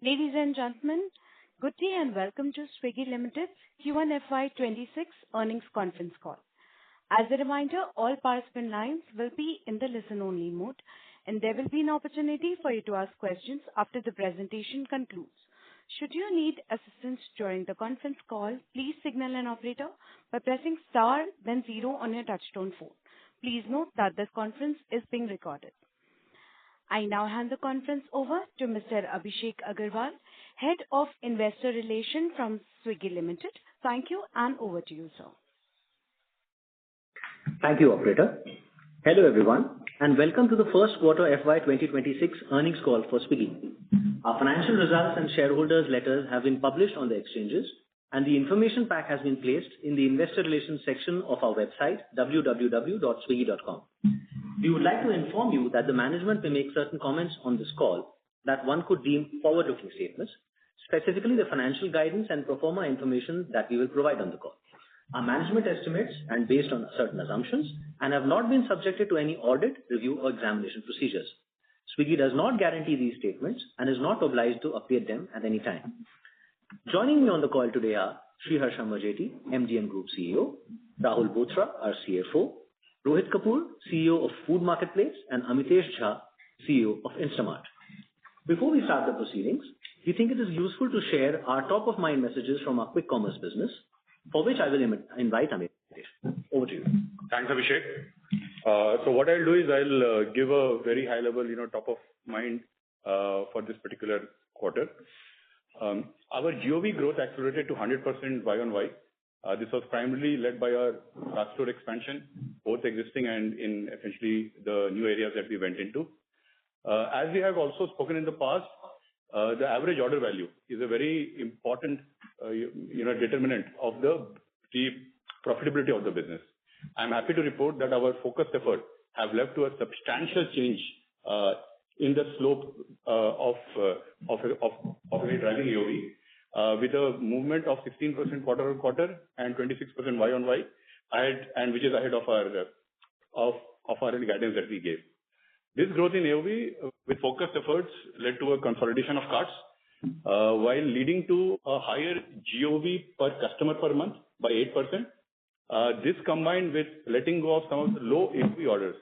Ladies and gentlemen, good day and welcome to Swiggy Limited's Q1 FY26 earnings conference call. As a reminder, all participant lines will be in the listen-only mode, and there will be an opportunity for you to ask questions after the presentation concludes. Should you need assistance during the conference call, please signal an operator by pressing star then 0 on your touchtone phone. Please note that this conference is being recorded. I now hand the conference over to Mr. Abhishek Agarwal, Head of Investor Relations from Swiggy Limited. Thank you, and over to you, sir. Thank you, operator. Hello, everyone, and welcome to the first quarter FY 2026 earnings call for Swiggy. Our financial results and shareholders' letters have been published on the exchanges, and the information pack has been placed in the investor relations section of our website, www.swiggy.com. We would like to inform you that the management may make certain comments on this call that one could deem forward-looking statements, specifically the financial guidance and pro forma information that we will provide on the call. Our management estimates and based on certain assumptions and have not been subjected to any audit, review, or examination procedures. Swiggy does not guarantee these statements and is not obliged to update them at any time. Joining me on the call today are Sriharsha Majety, MD and Group CEO, Rahul Bothra, our CFO, Rohit Kapoor, CEO of Food Marketplace, and Amitesh Jha, CEO of Instamart. Before we start the proceedings, we think it is useful to share our top-of-mind messages from our quick commerce business, for which I will invite Amitesh. Over to you. Thanks, Abhishek. So what I'll do is I'll give a very high-level, top of mind for this particular quarter. Our GOV growth accelerated to 100% Y-on-Y. This was primarily led by our dark store expansion, both existing and in essentially the new areas that we went into. As we have also spoken in the past, the average order value is a very important, determinant of the profitability of the business. I'm happy to report that our focused effort have led to a substantial change in the slope of driving AOV. With a movement of 16% quarter-on-quarter and 26% Y-on-Y, and which is ahead of our guidance that we gave. This growth in AOV with focused efforts led to a consolidation of carts, while leading to a higher GOV per customer per month by 8%. This combined with letting go of some of the low AOV orders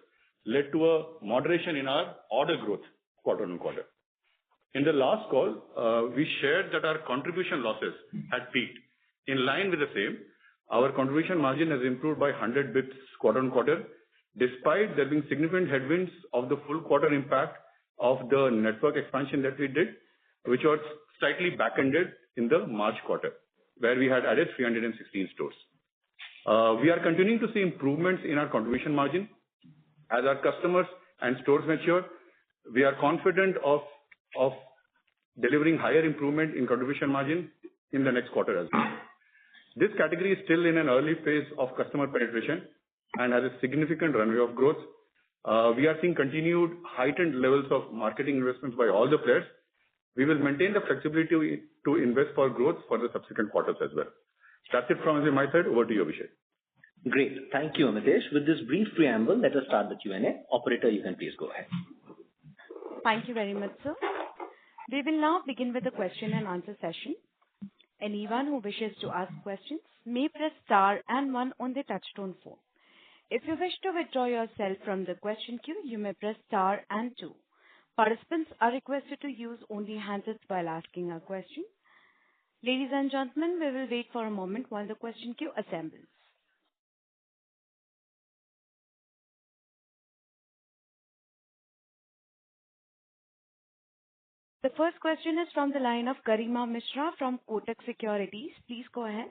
led to a moderation in our order growth quarter-on-quarter. In the last call, we shared that our contribution losses had peaked. In line with the same, our contribution margin has improved by 100 bits quarter-on-quarter, despite there being significant headwinds of the full quarter impact of the network expansion that we did, which was slightly back-ended in the March quarter, where we had added 316 stores. We are continuing to see improvements in our contribution margin. As our customers and stores mature, we are confident of delivering higher improvement in contribution margin in the next quarter as well. This category is still in an early phase of customer penetration and has a significant runway of growth. We are seeing continued heightened levels of marketing investments by all the players. We will maintain the flexibility to invest for growth for the subsequent quarters as well. That's it from my side. Over to you, Abhishek. Great. Thank you, Amitesh. With this brief preamble, let us start the Q&A. Operator, you can please go ahead. Thank you very much, sir. We will now begin with the question and answer session. Anyone who wishes to ask questions may press star and 1 on the touchtone phone. If you wish to withdraw yourself from the question queue, you may press star and 2. Participants are requested to use only handsets while asking a question. Ladies and gentlemen, we will wait for a moment while the question queue assembles. The first question is from the line of Garima Mishra from Kotak Securities. Please go ahead.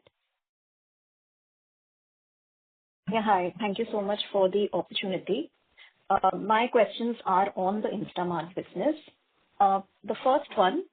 Yeah, hi. Thank you so much for the opportunity. My questions are on the Instamart business. The first one,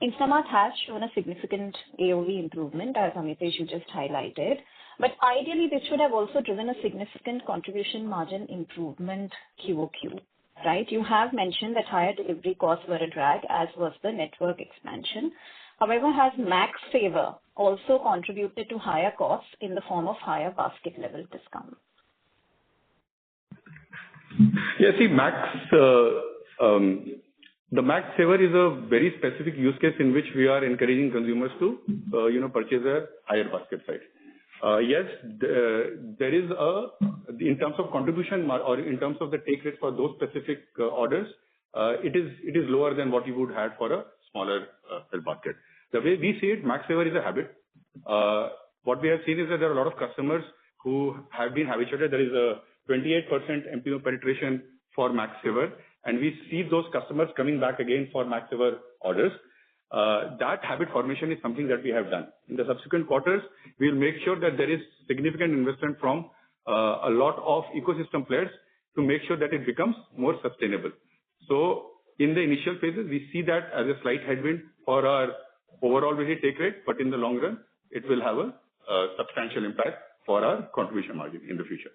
Instamart has shown a significant AOV improvement, as Amitesh you just highlighted. But ideally, this should have also driven a significant contribution margin improvement QOQ. Right? You have mentioned that higher delivery costs were a drag, as was the network expansion. However, has Max Saver also contributed to higher costs in the form of higher basket level discount? Yeah, see, Max The Max Saver is a very specific use case in which we are encouraging consumers to, purchase a higher basket size. Yes, there is in terms of contribution or in terms of the take rate for those specific orders, it is lower than what you would have for a smaller basket. The way we see it, Max Saver is a habit. What we have seen is that there are a lot of customers who have been habituated. There is a 28% MPO penetration for Max Saver, and we see those customers coming back again for Max Saver orders. That habit formation is something that we have done. In the subsequent quarters, we will make sure that there is significant investment from a lot of ecosystem players to make sure that it becomes more sustainable. So in the initial phases, we see that as a slight headwind for our overall visit take rate, but in the long run, it will have a substantial impact for our contribution margin in the future.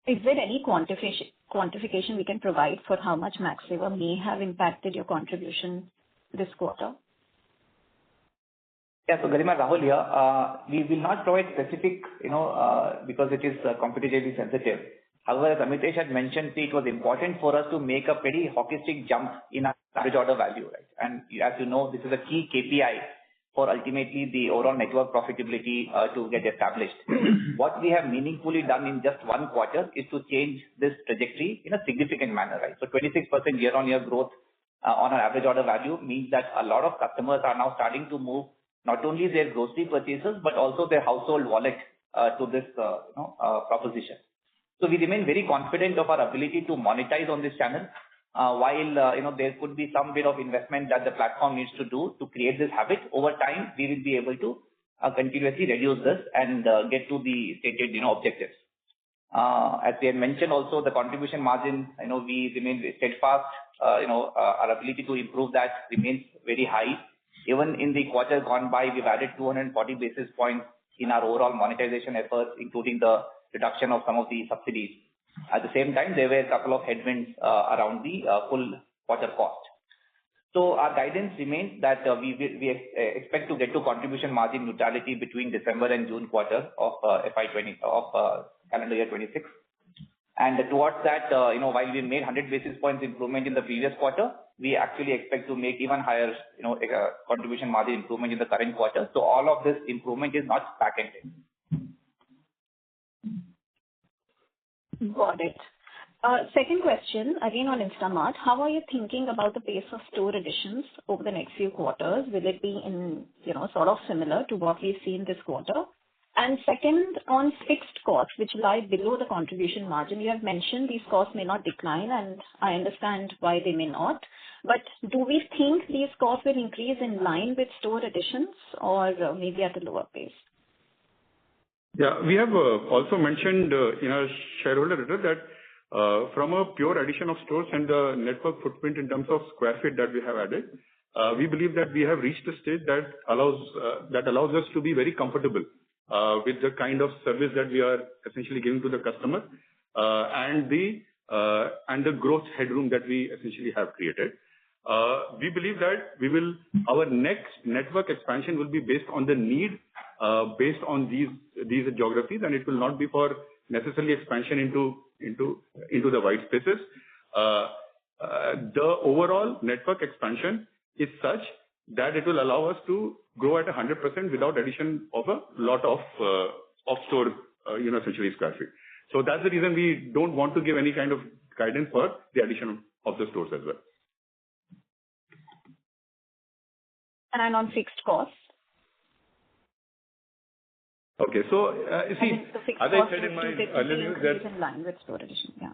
Is there any quantification we can provide for how much Max Saver may have impacted your contribution this quarter? Yeah, so Garima, Rahul here. We will not provide specific, because it is competitively sensitive. However, as Amitesh had mentioned, it was important for us to make a pretty hockey stick jump in our average order value, right? And as you know, this is a key KPI for ultimately the overall network profitability to get established. What we have meaningfully done in just one quarter is to change this trajectory in a significant manner, right? So 26% year-on-year growth on our average order value means that a lot of customers are now starting to move not only their grocery purchases, but also their household wallet to this proposition. So we remain very confident of our ability to monetize on this channel. While there could be some bit of investment that the platform needs to do to create this habit, over time we will be able to continuously reduce this and get to the stated objectives. As we had mentioned, also the contribution margin, we remain steadfast. Our ability to improve that remains very high. Even in the quarter gone by, we've added 240 basis points in our overall monetization efforts, including the reduction of some of the subsidies. At the same time, there were a couple of headwinds around the full quarter cost. So our guidance remains that we expect to get to contribution margin neutrality between December and June quarter of calendar year 26. And towards that, while we made 100 basis points improvement in the previous quarter, we actually expect to make even higher, contribution margin improvement in the current quarter. So all of this improvement is not back-ended. Got it. Second question, again on Instamart. How are you thinking about the pace of store additions over the next few quarters? Will it be in, sort of similar to what we've seen this quarter? And second, on fixed costs, which lie below the contribution margin, you have mentioned these costs may not decline, and I understand why they may not. But do we think these costs will increase in line with store additions or maybe at a lower pace? Yeah, we have also mentioned in our shareholder letter that from a pure addition of stores and the network footprint in terms of square feet that we have added, we believe that we have reached a stage that allows us to be very comfortable with the kind of service that we are essentially giving to the customer and the growth headroom that we essentially have created. We believe that our next network expansion will be based on the need, based on these geographies, and it will not be for necessarily expansion into the white spaces. The overall network expansion is such that it will allow us to grow at 100% without addition of a lot of store, essentially square feet. So that's the reason we don't want to give any kind of guidance for the addition of the stores as well. And on fixed costs? Okay, so see, as I said in my earlier news that in line with store addition, yeah.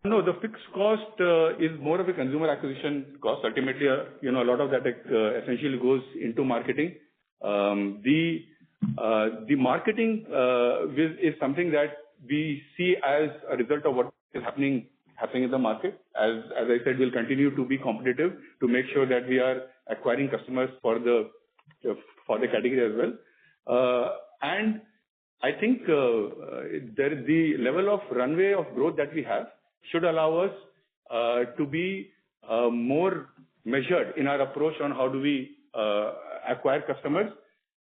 No, the fixed cost is more of a consumer acquisition cost. Ultimately, a lot of that essentially goes into marketing. The marketing is something that we see as a result of what is happening in the market. As I said, we'll continue to be competitive to make sure that we are acquiring customers for the category as well. And I think the level of runway of growth that we have should allow us to be more measured in our approach on how do we acquire customers.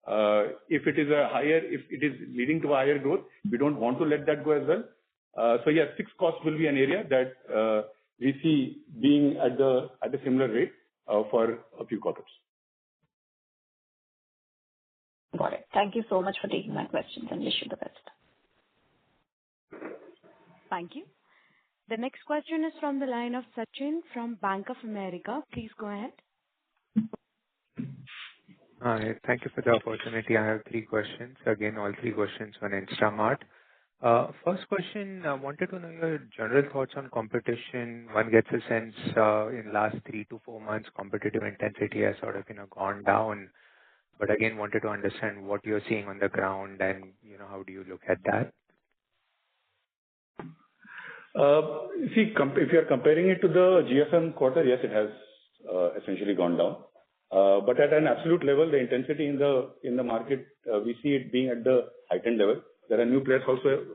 If it is leading to a higher growth, we don't want to let that go as well. So yes, fixed cost will be an area that we see being at the similar rate for a few quarters. Got it. Thank you so much for taking my questions and wish you the best. Thank you. The next question is from the line of Sachin from Bank of America. Please go ahead. Hi. Thank you for the opportunity. I have 3 questions. Again, all 3 questions on Instamart. First question, I wanted to know your general thoughts on competition. One gets a sense in last 3 to 4 months, competitive intensity has sort of gone down. But again, wanted to understand what you're seeing on the ground and how do you look at that? If you are comparing it to the GFM quarter, yes, it has essentially gone down. But at an absolute level, the intensity in the market, we see it being at the heightened level. There are new players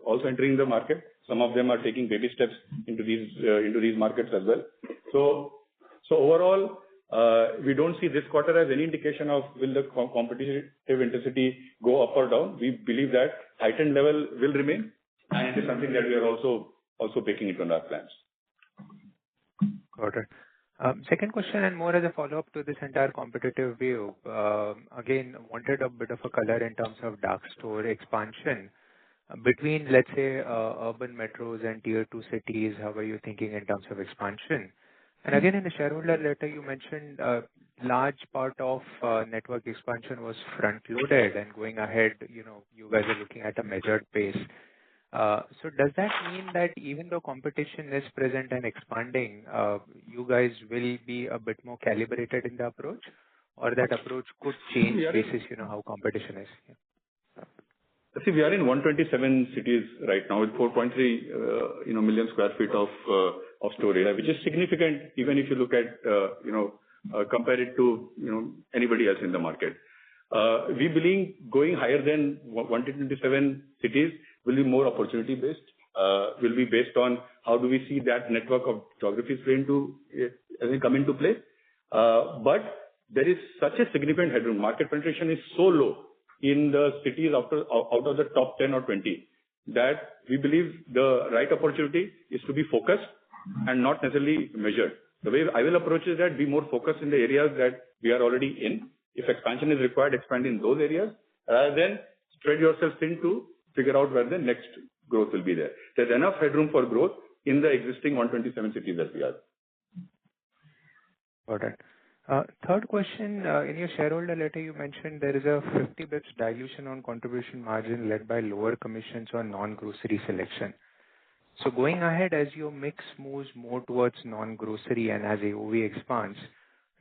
also entering the market. Some of them are taking baby steps into these markets as well. So overall, we don't see this quarter as any indication of will the competitive intensity go up or down. We believe that heightened level will remain, and it is something that we are also baking into our plans. Got it. Second question, and more as a follow-up to this entire competitive view. Again, wanted a bit of a color in terms of dark store expansion. Between, let's say, urban metros and tier 2 cities, how are you thinking in terms of expansion? And again, in the shareholder letter, you mentioned a large part of network expansion was front-loaded, and going ahead, you guys are looking at a measured pace. So does that mean that even though competition is present and expanding, you guys will be a bit more calibrated in the approach, or that approach could change basis, how competition is? Yeah. See, we are in 127 cities right now with 4.3 million square feet of store area, which is significant even if you look at compare it to anybody else in the market. We believe going higher than 127 cities will be more opportunity based. Will be based on how do we see that network of geographies come into play. But there is such a significant headroom. Market penetration is so low in the cities out of the top 10 or 20 that we believe the right opportunity is to be focused and not necessarily measured. The way I will approach is that be more focused in the areas that we are already in. If expansion is required, expand in those areas rather than spread yourself thin to figure out where the next growth will be there. There's enough headroom for growth in the existing 127 cities that we are. Got it. Third question, in your shareholder letter, you mentioned there is a 50 bips dilution on contribution margin led by lower commissions on non-grocery selection. So going ahead, as your mix moves more towards non-grocery and as AOV expands,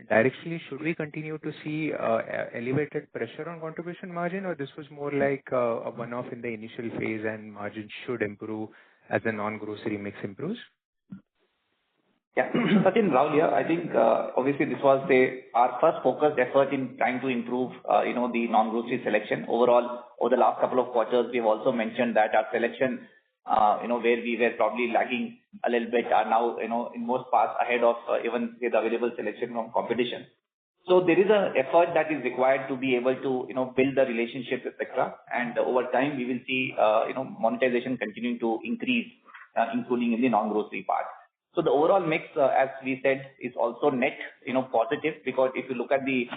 directionally, should we continue to see elevated pressure on contribution margin, or this was more like a one-off in the initial phase and margin should improve as the non-grocery mix improves? Yeah. Sachin, Rahul here. I think obviously this was our first focused effort in trying to improve the non-grocery selection. Overall, over the last couple of quarters, we've also mentioned that our selection where we were probably lagging a little bit are now in most parts ahead of even the available selection from competition. So there is an effort that is required to be able to build the relationships, etc. And over time, we will see monetization continuing to increase, including in the non-grocery part. So the overall mix, as we said, is also net positive, because if you look at the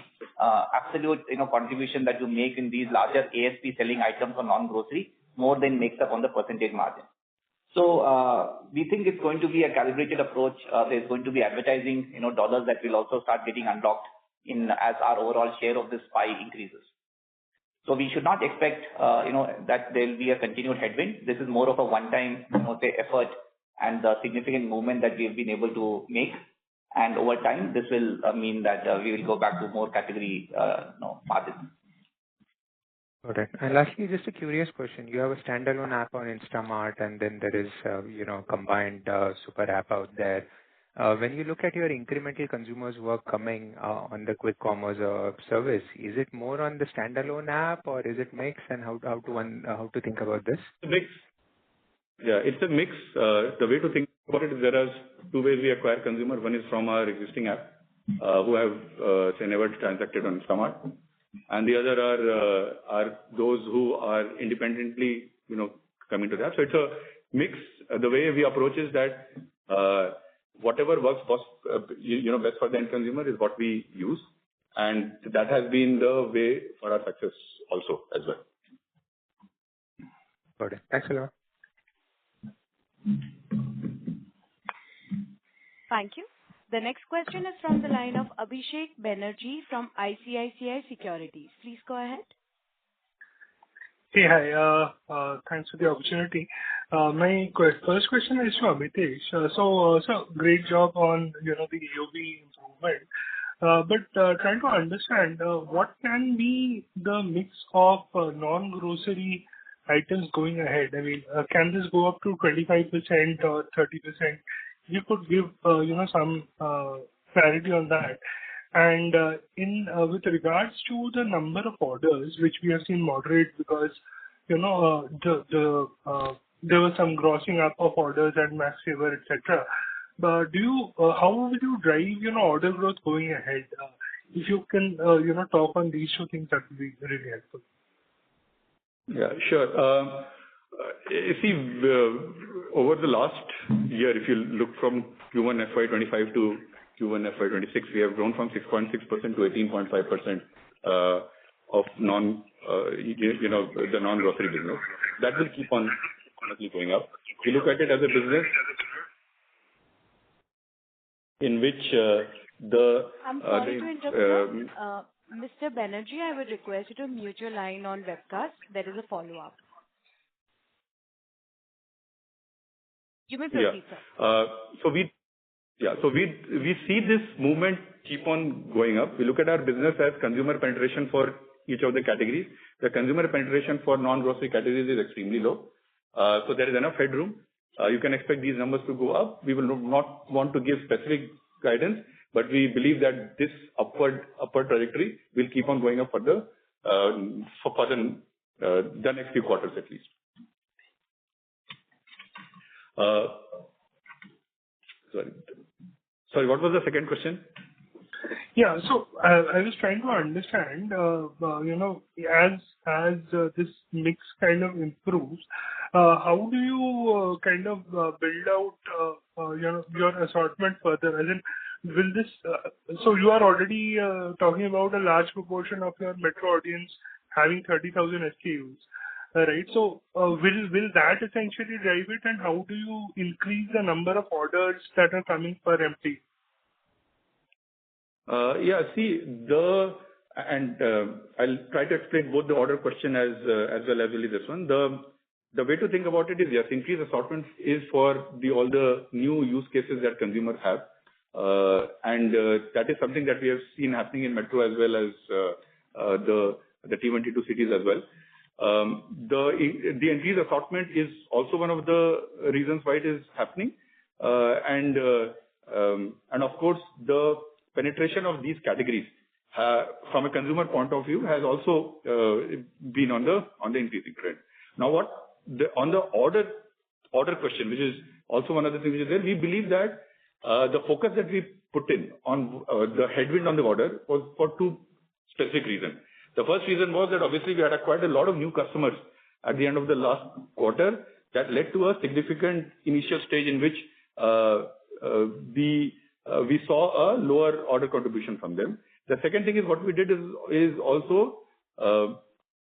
absolute contribution that you make in these larger ASP selling items on non-grocery, more than makes up on the percentage margin. So we think it's going to be a calibrated approach. There's going to be advertising dollars that will also start getting unlocked as our overall share of this pie increases. So we should not expect that there will be a continued headwind. This is more of a one-time effort and the significant movement that we have been able to make. And over time, this will mean that we will go back to more category margins. Got it. And lastly, just a curious question. You have a standalone app on Instamart, and then there is, combined super app out there. When you look at your incremental consumers who are coming on the quick commerce service, is it more on the standalone app or is it mix? And how to think about this? Mix. Yeah, it's a mix. The way to think about it is there are two ways we acquire consumer. One is from our existing app, who have never transacted on Instamart, and the other are those who are independently coming to the app. So it's a mix the way we approach is that whatever works best, best for the end consumer is what we use, and that has been the way for our success also as well. Got it. Thanks a lot. Thank you. The next question is from the line of Abhishek Banerjee from ICICI Securities. Please go ahead. Hey, hi. Thanks for the opportunity. My first question is to Amitesh. So great job on the AOV improvement. But trying to understand what can be the mix of non-grocery items going ahead. I mean, can this go up to 25% or 30%? You could give some clarity on that. And with regards to the number of orders, which we have seen moderate because there was some grossing up of orders and max saver, etc. But how will you drive order growth going ahead? If you can talk on these two things, that would be really helpful. Yeah, sure. You see, over the last year, if you look from Q1 FY25 to Q1 FY26, we have grown from 6.6% to 18.5% of the non-grocery business. That will keep on going up. We look at it as a business in which I'm sorry to interrupt you. Mr. Banerjee, I would request you to mute your line on webcast. There is a follow-up. You may proceed, sir. So we see this movement keep on going up. We look at our business as consumer penetration for each of the categories. The consumer penetration for non-grocery categories is extremely low. So there is enough headroom. You can expect these numbers to go up. We will not want to give specific guidance, but we believe that this upward trajectory will keep on going up for the next few quarters at least. Sorry, what was the second question? Yeah, so I was trying to understand, as this mix kind of improves, how do you kind of build out, your assortment further? As in, will this? So you are already talking about a large proportion of your metro audience having 30,000 SKUs. Right. So will that essentially drive it, and how do you increase the number of orders that are coming per empty? Yeah, see, I'll try to explain both the order question as well as really this one. The way to think about it is, yes, increased assortment is for all the new use cases that consumers have, and that is something that we have seen happening in metro as well as the T1, T2 cities as well. The increased assortment is also one of the reasons why it is happening, and of course the penetration of these categories from a consumer point of view has also been on the increasing trend. Now, on the order question, which is also one of the things which is there, we believe that the focus that we put in on the headwind on the order was for two specific reasons. The first reason was that obviously we had acquired a lot of new customers at the end of the last quarter. That led to a significant initial stage in which we saw a lower order contribution from them. The second thing is what we did is also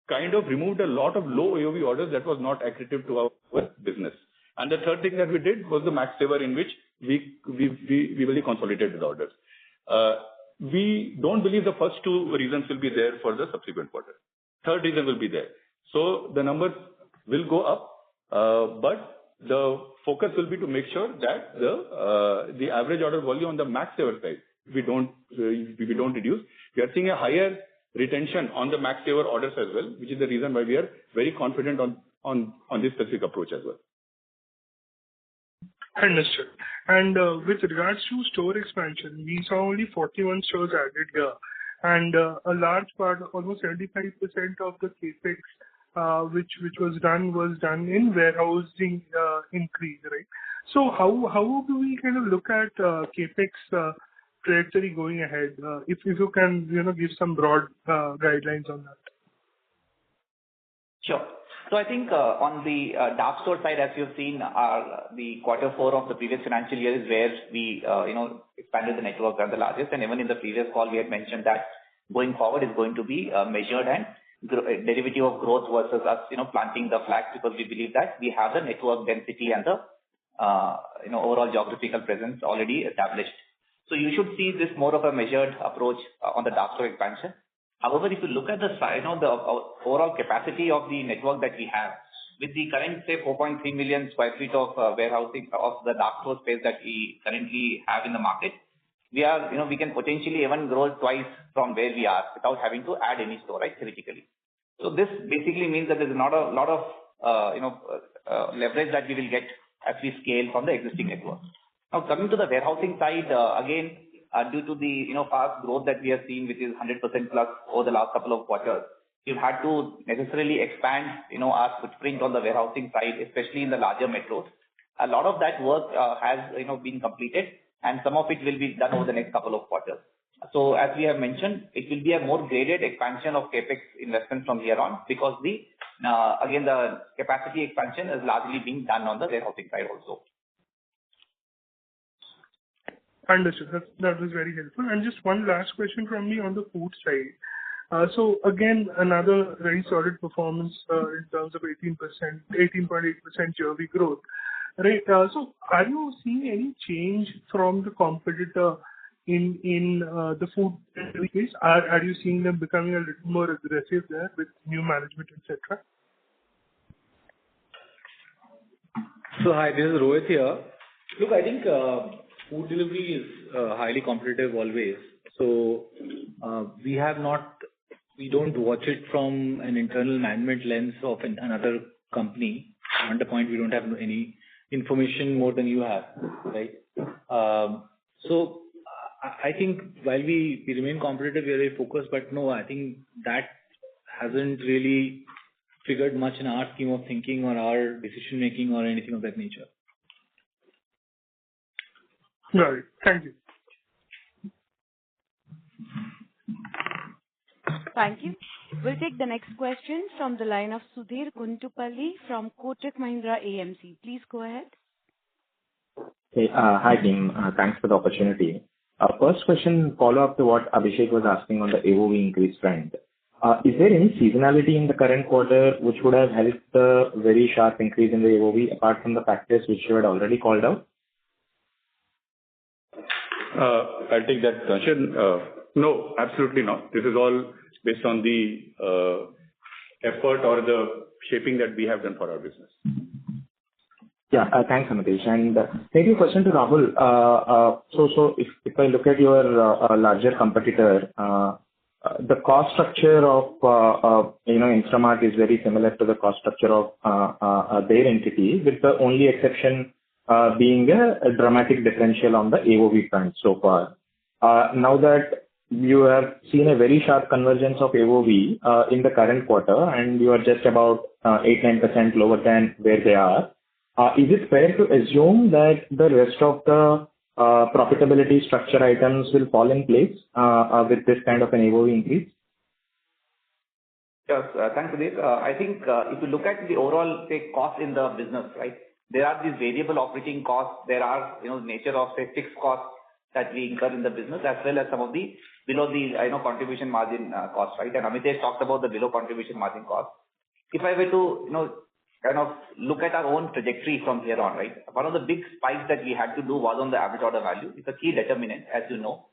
kind of removed a lot of low AOV orders that was not accretive to our business. And the third thing that we did was the max saver, in which we really consolidated the orders. We don't believe the first two reasons will be there for the subsequent quarter. Third reason will be there. So the numbers will go up, but the focus will be to make sure that the average order volume on the max saver side, we don't reduce. We are seeing a higher retention on the max saver orders as well, which is the reason why we are very confident on this specific approach as well. Understood. And with regards to store expansion, we saw only 41 stores added here, and a large part, almost 75% of the capex which was done in warehousing increase, right? So how do we kind of look at capex trajectory going ahead? If you can give some broad guidelines on that. Sure. So I think on the dark store side, as you've seen, the quarter four of the previous financial year is where we expanded the network as the largest. And even in the previous call, we had mentioned that going forward is going to be measured and derivative of growth versus us planting the flag, because we believe that we have the network density and the overall geographical presence already established. So you should see this more of a measured approach on the dark store expansion. However, if you look at the the overall capacity of the network that we have, with the current, say, 4.3 million square feet of warehousing of the dark store space that we currently have in the market, we can potentially even grow twice from where we are without having to add any store, right, theoretically. So this basically means that there's not a lot of leverage that we will get as we scale from the existing network. Now, coming to the warehousing side, again, due to the fast growth that we have seen, which is 100% plus over the last couple of quarters, we've had to necessarily expand our footprint on the warehousing side, especially in the larger metros. A lot of that work has been completed, and some of it will be done over the next couple of quarters. So as we have mentioned, it will be a more graded expansion of capex investment from here on, because the capacity expansion is largely being done on the warehousing side also. Understood. That was very helpful. And just one last question from me on the food side. So again, another very solid performance in terms of 18.8% yearly growth. Right. So are you seeing any change from the competitor in the food space? Are you seeing them becoming a little more aggressive there with new management, etc.? So hi, this is Rohit here. Look, I think food delivery is highly competitive always. So we don't watch it from an internal management lens of another company. On the point, we don't have any information more than you have, right? So I think while we remain competitive, we are very focused, but no, I think that hasn't really figured much in our scheme of thinking or our decision making or anything of that nature. Right. Thank you. Thank you. We'll take the next question from the line of Sudhir Guntupalli from Kotak Mahindra AMC. Please go ahead. Hey, hi team. Thanks for the opportunity. First question, follow up to what Abhishek was asking on the AOV increase trend. Is there any seasonality in the current quarter which would have helped the very sharp increase in the AOV apart from the factors which you had already called out? I'll take that question. No, absolutely not. This is all based on the effort or the shaping that we have done for our business. Yeah, thanks, Amitesh. And maybe a question to Rahul. So if I look at your larger competitor, the cost structure of Instamart is very similar to the cost structure of their entity, with the only exception being a dramatic differential on the AOV front so far. Now that you have seen a very sharp convergence of AOV in the current quarter, and you are just about 8-9% lower than where they are, is it fair to assume that the rest of the profitability structure items will fall in place with this kind of an AOV increase? Yes, thanks, Sudhir. I think if you look at the overall, say, cost in the business, right, there are these variable operating costs. There are, nature of, say, fixed costs that we incur in the business, as well as some of the below the, contribution margin costs, right? And Amitesh talked about the below contribution margin costs. If I were to, kind of look at our own trajectory from here on, right? One of the big spikes that we had to do was on the average order value. It's a key determinant, as you know.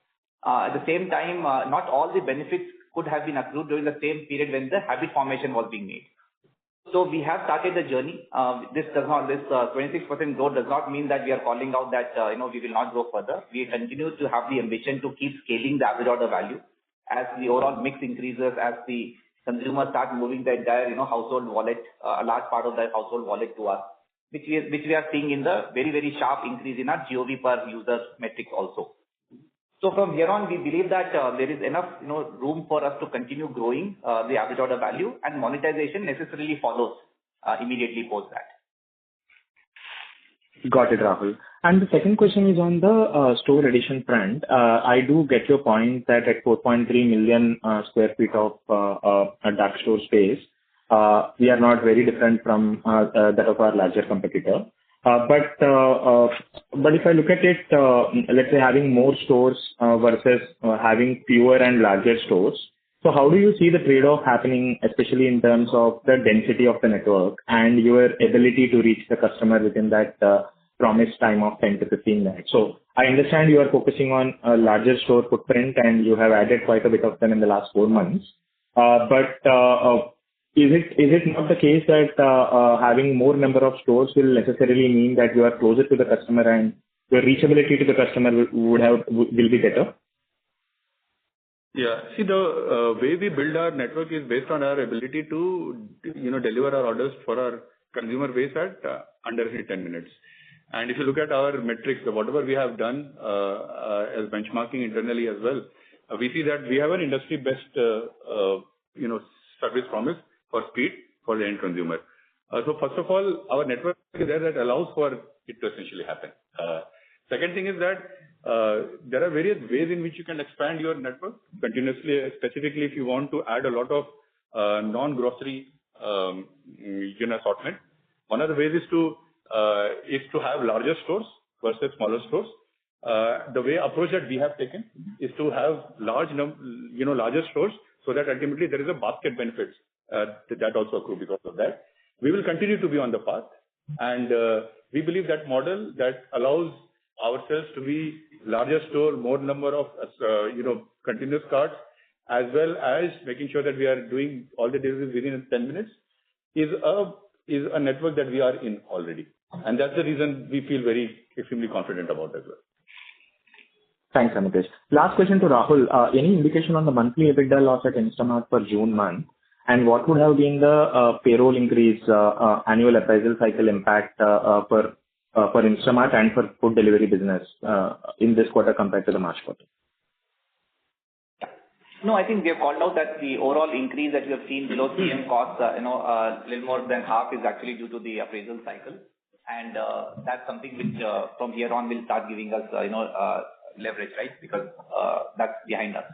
At the same time, not all the benefits could have been accrued during the same period when the habit formation was being made. So we have started the journey. This 26% growth does not mean that we are calling out that, we will not grow further. We continue to have the ambition to keep scaling the average order value as the overall mix increases, as the consumers start moving the entire, household wallet, a large part of that household wallet to us, which we are seeing in the very, very sharp increase in our GOV per user metrics also. So from here on, we believe that there is enough, room for us to continue growing the average order value, and monetization necessarily follows immediately post that. Got it, Rahul. And the second question is on the store addition front. I do get your point that at 4.3 million square feet of dark store space, we are not very different from that of our larger competitor. But if I look at it, let's say having more stores versus having fewer and larger stores, so how do you see the trade-off happening, especially in terms of the density of the network and your ability to reach the customer within that promised time of 10 to 15 minutes? So I understand you are focusing on a larger store footprint and you have added quite a bit of them in the last 4 months. But is it not the case that having more number of stores will necessarily mean that you are closer to the customer and your reachability to the customer will be better? Yeah. See, the way we build our network is based on our ability to, deliver our orders for our consumer base at under 10 minutes. And if you look at our metrics, whatever we have done as benchmarking internally as well, we see that we have an industry best, service promise for speed for the end consumer. So first of all, our network is there that allows for it to essentially happen. Second thing is that there are various ways in which you can expand your network continuously, specifically if you want to add a lot of non-grocery assortment. One of the ways is to have larger stores versus smaller stores. The approach that we have taken is to have larger stores so that ultimately there is a basket benefits that also accrue because of that. We will continue to be on the path, and we believe that model that allows ourselves to be larger store, more number of continuous carts, as well as making sure that we are doing all the deliveries within 10 minutes is a network that we are in already, and that's the reason we feel very extremely confident about as well. Thanks, Amitesh. Last question to Rahul. Any indication on the monthly EBITDA loss at Instamart for June month? And what would have been the payroll increase, annual appraisal cycle impact for Instamart and for food delivery business in this quarter compared to the March quarter? No, I think we have called out that the overall increase that we have seen below CM costs, a little more than half is actually due to the appraisal cycle. And that's something which from here on will start giving us, leverage, right? Because that's behind us.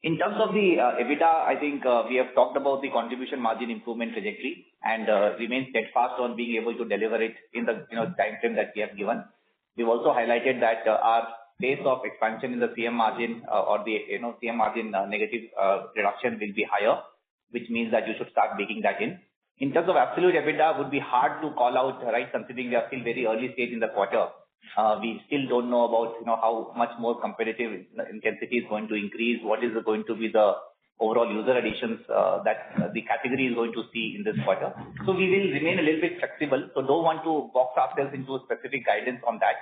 In terms of the EBITDA, I think we have talked about the contribution margin improvement trajectory and remain steadfast on being able to deliver it in the time frame that we have given. We've also highlighted that our pace of expansion in the CM margin or the CM margin negative reduction will be higher, which means that you should start baking that in. In terms of absolute EBITDA, would be hard to call out, right? Considering we are still very early stage in the quarter. We still don't know about how much more competitive intensity is going to increase. What is going to be the overall user additions that the category is going to see in this quarter. So we will remain a little bit flexible. So don't want to box ourselves into a specific guidance on that.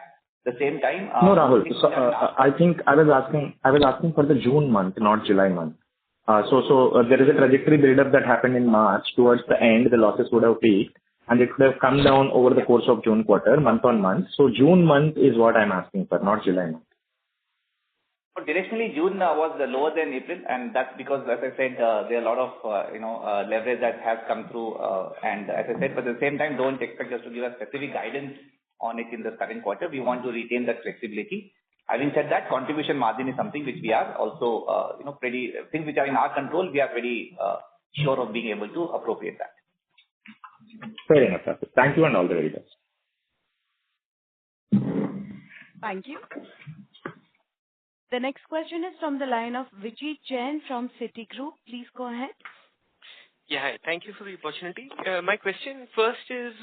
At the same time, no, Rahul. So I think I was asking for the June month, not July month. So there is a trajectory build-up that happened in March. Towards the end, the losses would have peaked, and it would have come down over the course of June quarter, month on month. So June month is what I'm asking for, not July month. So directionally, June was lower than April, and that's because, as I said, there are a lot of leverage that has come through. And as I said, but at the same time, don't expect us to give a specific guidance on it in the current quarter. We want to retain that flexibility. Having said that, contribution margin is something which we are also, pretty things which are in our control. We are pretty sure of being able to appropriate that. Fair enough, sir. Thank you and all the very best. Thank you. The next question is from the line of Vijit Jain from Citigroup. Please go ahead. Yeah, hi. Thank you for the opportunity. My question first is,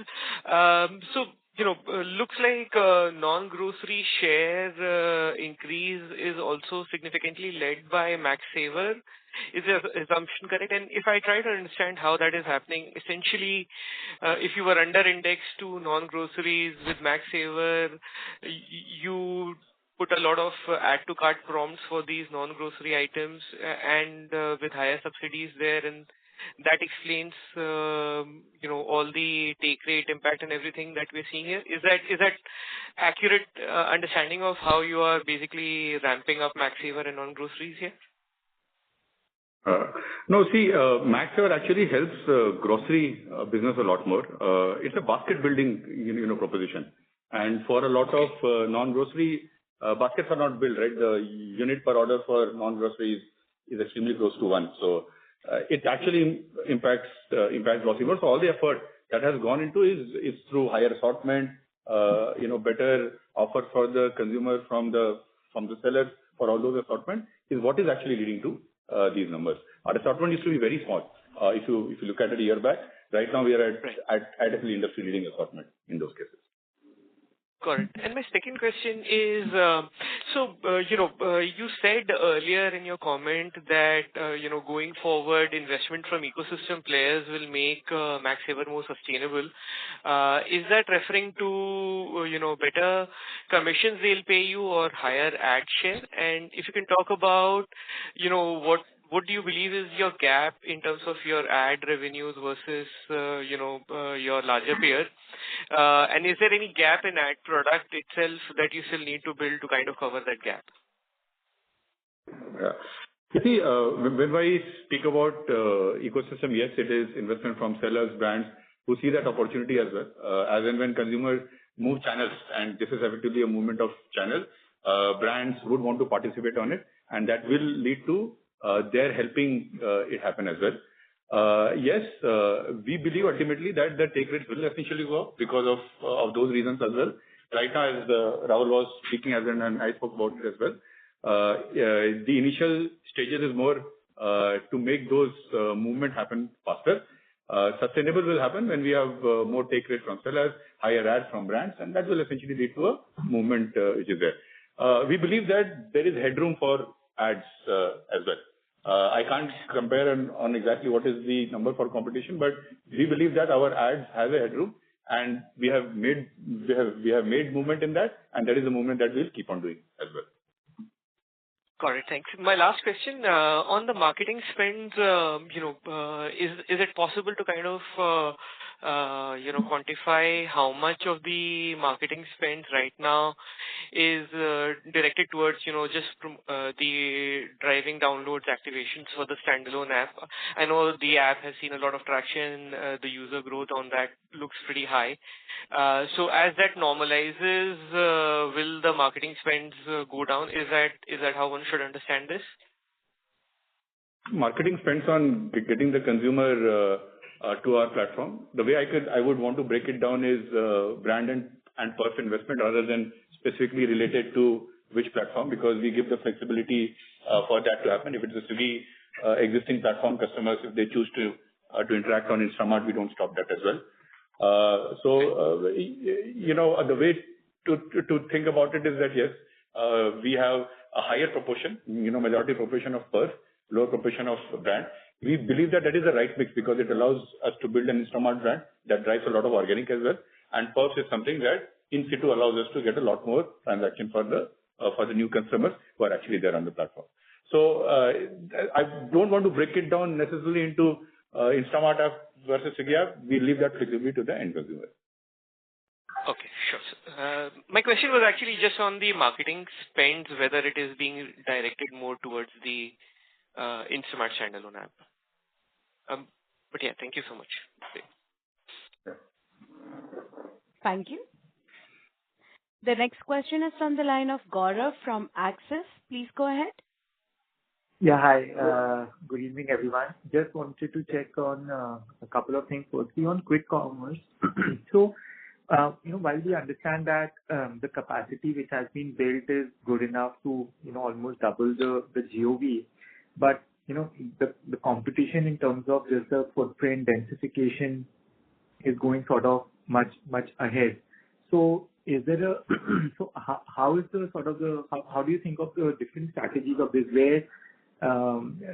looks like non-grocery share increase is also significantly led by MaxSaver. Is the assumption correct? And if I try to understand how that is happening, essentially, if you were under indexed to non-groceries with MaxSaver, you put a lot of add to cart prompts for these non-grocery items and with higher subsidies there, and that explains all the take rate impact and everything that we're seeing here. Is that accurate understanding of how you are basically ramping up MaxSaver and non-groceries here? No, see, MaxSaver actually helps grocery business a lot more. It's a basket building proposition, and for a lot of non-grocery baskets are not built, right? The unit per order for non-groceries is extremely close to 1. So it actually impacts loss. So all the effort that has gone into is through higher assortment, better offer for the consumer from the sellers for all those assortment is what is actually leading to these numbers. Our assortment used to be very small. If you look at it a year back, right now we are at the industry leading assortment in those cases. Got it. And my second question is, you said earlier in your comment that, going forward, investment from ecosystem players will make Max Saver more sustainable. Is that referring to, better commissions they'll pay you or higher ad share? And if you can talk about, what do you believe is your gap in terms of your ad revenues versus, your larger peer? And is there any gap in ad product itself that you still need to build to kind of cover that gap? Yeah. You see, when I speak about ecosystem, yes, it is investment from sellers, brands who see that opportunity as well. As and when consumers move channels, and this is effectively a movement of channels, brands would want to participate on it, and that will lead to they're helping it happen as well. Yes, we believe ultimately that the take rates will essentially go up because of those reasons as well. Right now, as Rahul was speaking as and I spoke about it as well, the initial stages is more to make those movement happen faster. Sustainable will happen when we have more take rate from sellers, higher ads from brands, and that will essentially lead to a movement which is there. We believe that there is headroom for ads as well. I can't compare on exactly what is the number for competition, but we believe that our ads have a headroom, and we have made movement in that, and that is a movement that we'll keep on doing as well. Got it. Thanks. My last question on the marketing spends, is it possible to kind of quantify how much of the marketing spends right now is directed towards, just the driving downloads activations for the standalone app? I know the app has seen a lot of traction. The user growth on that looks pretty high. So as that normalizes, will the marketing spends go down? Is that how one should understand this? Marketing spends on getting the consumer to our platform. The way I would want to break it down is brand and perf investment rather than specifically related to which platform, because we give the flexibility for that to happen. If it's a Swiggy existing platform customers, if they choose to interact on Instamart, we don't stop that as well. The way to think about it is that yes, we have a higher proportion, majority proportion of perf, lower proportion of brand. We believe that is the right mix because it allows us to build an Instamart brand that drives a lot of organic as well. And perf is something that in situ allows us to get a lot more transaction for the new customers who are actually there on the platform. So I don't want to break it down necessarily into Instamart app versus Swiggy app. We leave that flexibility to the end consumer. Okay, sure. My question was actually just on the marketing spends, whether it is being directed more towards the Instamart standalone app. But yeah, thank you so much. Thank you. The next question is from the line of Gaurav from Axis. Please go ahead. Yeah, hi. Good evening, everyone. Just wanted to check on a couple of things. Firstly, on quick commerce. So, while we understand that the capacity which has been built is good enough to, almost double the GOV, but, the competition in terms of just the footprint densification is going sort of much ahead. So, is there how is the sort of how do you think of the different strategies of this? Where